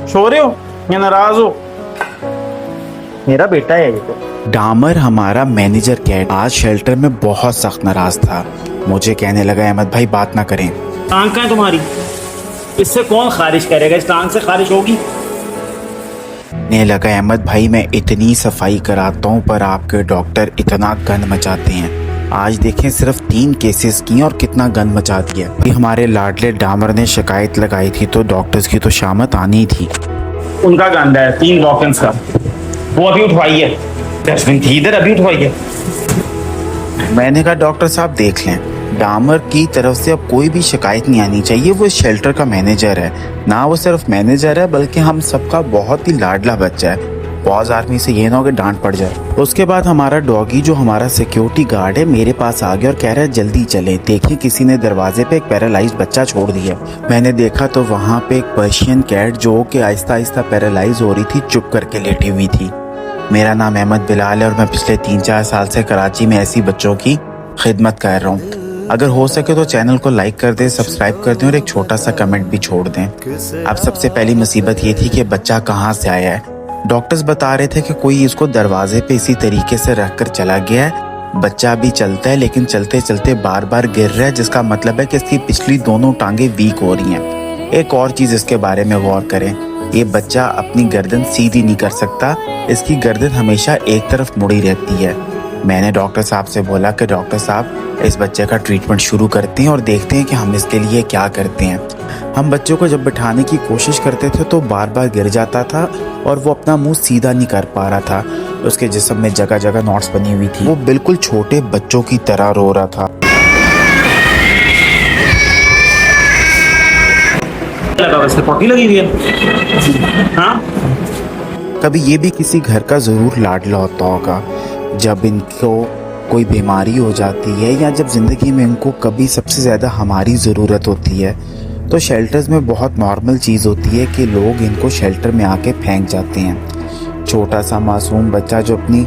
सो रहे हो या नाराज हो? मेरा बेटा है ये तो। डामर हमारा मैनेजर कैट आज शेल्टर में बहुत सख्त नाराज था। मुझे कहने लगा, अहमद भाई बात ना करें। टांग कहाँ है तुम्हारी? इससे कौन खारिश करेगा? इस टांग से खारिश होगी? कहने लगा, अहमद भाई मैं इतनी सफाई कराता हूँ पर आपके डॉक्टर इतना गंद मचाते हैं। आज देखें सिर्फ 3 केसेस किए और कितना गंद मचा दिया। हमारे लाडले डामर ने शिकायत लगाई थी तो डॉक्टर्स की तो शामत आनी थी। उनका गंदा है 3 वॉकिंस का। वो अभी उठवाइए, डस्टबिन थी इधर, अभी उठवाइए। मैंने कहा डॉक्टर साहब देख लें, डामर की तरफ से अब कोई भी शिकायत नहीं आनी चाहिए। वो इस शेल्टर का मैनेजर है, ना वो सिर्फ मैनेजर है बल्कि हम सबका बहुत ही लाडला बच्चा है। पॉज आर्मी से ये ना हो कि डांट पड़ जाए। उसके बाद हमारा डॉगी जो हमारा सिक्योरिटी गार्ड है मेरे पास आ गया और कह रहा है जल्दी चले, देखिए किसी ने दरवाजे पे एक पैरालाइज्ड बच्चा छोड़ दिया। मैंने देखा तो वहाँ पे एक पर्शियन कैट जो कि आहिस्ता आहिस्ता पैरालाइज हो रही थी चुप करके लेटी हुई थी। मेरा नाम अहमद बिलाल है और मैं पिछले 3-4 साल से कराची में ऐसी बच्चों की खिदमत कर रहा हूँ। अगर हो सके तो चैनल को लाइक कर दें, सब्सक्राइब कर दें और एक छोटा सा कमेंट भी छोड़ दें। अब सबसे पहली मुसीबत ये थी कि बच्चा कहाँ से आया है। डॉक्टर्स बता रहे थे कि कोई इसको दरवाजे पे इसी तरीके से रख कर चला गया है। बच्चा अभी चलता है लेकिन चलते चलते बार बार गिर रहा है, जिसका मतलब है कि इसकी पिछली दोनों टांगे वीक हो रही हैं। एक और चीज़ इसके बारे में गौर करें, ये बच्चा अपनी गर्दन सीधी नहीं कर सकता, इसकी गर्दन हमेशा एक तरफ मुड़ी रहती है। मैंने डॉक्टर साहब से बोला कि डॉक्टर साहब इस बच्चे का ट्रीटमेंट शुरू करते हैं और देखते हैं कि हम इसके लिए क्या करते हैं। हम बच्चों को जब बिठाने की कोशिश करते थे तो बार बार गिर जाता था और वो अपना मुंह सीधा नहीं कर पा रहा था। उसके जिस्म में जगह जगह नॉट्स बनी हुई थी। वो बिल्कुल छोटे बच्चों की तरह रो रहा था। पॉटी लगी हुई है। हाँ, कभी ये भी किसी घर का ज़रूर लाडला होता होगा जब इनको कोई बीमारी हो जाती है या जब ज़िंदगी में इनको कभी सबसे ज़्यादा हमारी ज़रूरत होती है तो शेल्टर्स में बहुत नॉर्मल चीज़ होती है कि लोग इनको शेल्टर में आके फेंक जाते हैं। छोटा सा मासूम बच्चा जो अपनी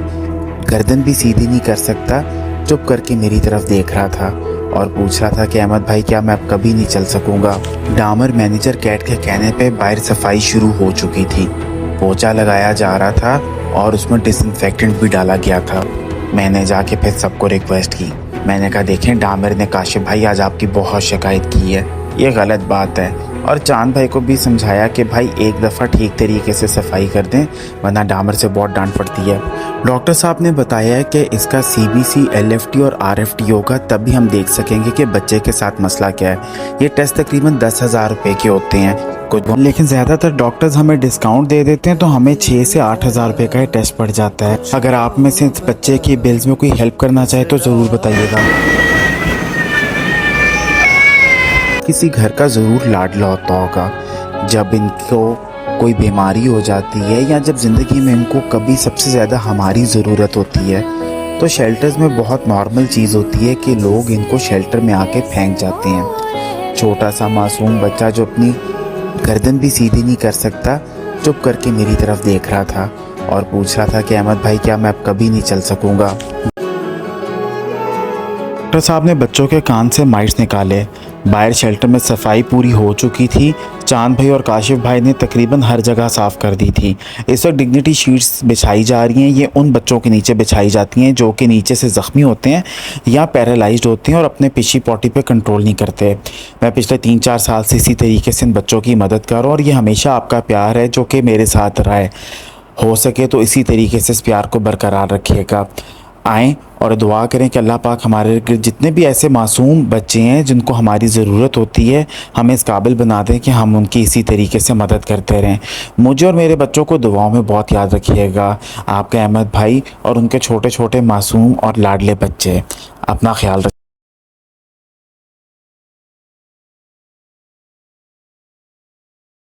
गर्दन भी सीधी नहीं कर सकता चुप करके मेरी तरफ देख रहा था और पूछ रहा था कि अहमद भाई क्या मैं अब कभी नहीं चल सकूंगा। डामर मैनेजर कैट के कहने पे बाहर सफाई शुरू हो चुकी थी। पोछा लगाया जा रहा था और उसमें डिसइंफेक्टेंट भी डाला गया था। मैंने जाके फिर सबको रिक्वेस्ट की। मैंने कहा देखें डामर ने काशिफ भाई आज आपकी बहुत शिकायत की है, ये गलत बात है। और चांद भाई को भी समझाया कि भाई एक दफ़ा ठीक तरीके से सफाई कर दें वरना डामर से बहुत डांट पड़ती है। डॉक्टर साहब ने बताया है कि इसका CBC, LFT और RFT होगा, तभी हम देख सकेंगे कि बच्चे के साथ मसला क्या है। ये टेस्ट तकरीबन 10,000 रुपये के होते हैं कुछ, लेकिन ज़्यादातर डॉक्टर्स हमें डिस्काउंट दे देते हैं तो हमें 6 से 8,000 रुपये का टेस्ट पड़ जाता है। अगर आप में से इस बच्चे की बिल्स में कोई हेल्प करना चाहे तो ज़रूर बताइएगा। किसी घर का ज़रूर लाडला होता होगा जब इनको कोई बीमारी हो जाती है या जब ज़िंदगी में इनको कभी सबसे ज़्यादा हमारी ज़रूरत होती है तो शेल्टर्स में बहुत नॉर्मल चीज़ होती है कि लोग इनको शेल्टर में आके फेंक जाते हैं। छोटा सा मासूम बच्चा जो अपनी गर्दन भी सीधी नहीं कर सकता चुप करके मेरी तरफ देख रहा था और पूछ रहा था कि अहमद भाई क्या मैं अब कभी नहीं चल सकूंगा। डॉक्टर साहब ने बच्चों के कान से माइट्स निकाले। बाहर शेल्टर में सफाई पूरी हो चुकी थी। चांद भाई और काशिफ भाई ने तकरीबन हर जगह साफ़ कर दी थी। इस वक्त डिग्निटी शीट्स बिछाई जा रही हैं। ये उन बच्चों के नीचे बिछाई जाती हैं जो कि नीचे से ज़ख्मी होते हैं या पैरालाइज्ड होते हैं और अपने पिछी पॉटी पे कंट्रोल नहीं करते। मैं पिछले 3-4 साल से इसी तरीके से इन बच्चों की मदद कर रहा हूँ और ये हमेशा आपका प्यार है जो कि मेरे साथ रहा है। हो सके तो इसी तरीके से इस प्यार को बरकरार रखिएगा। आएँ और दुआ करें कि अल्लाह पाक हमारे जितने भी ऐसे मासूम बच्चे हैं जिनको हमारी ज़रूरत होती है हमें इस काबिल बना दें कि हम उनकी इसी तरीके से मदद करते रहें। मुझे और मेरे बच्चों को दुआओं में बहुत याद रखिएगा। आपके अहमद भाई और उनके छोटे छोटे मासूम और लाडले बच्चे। अपना ख्याल रखिए।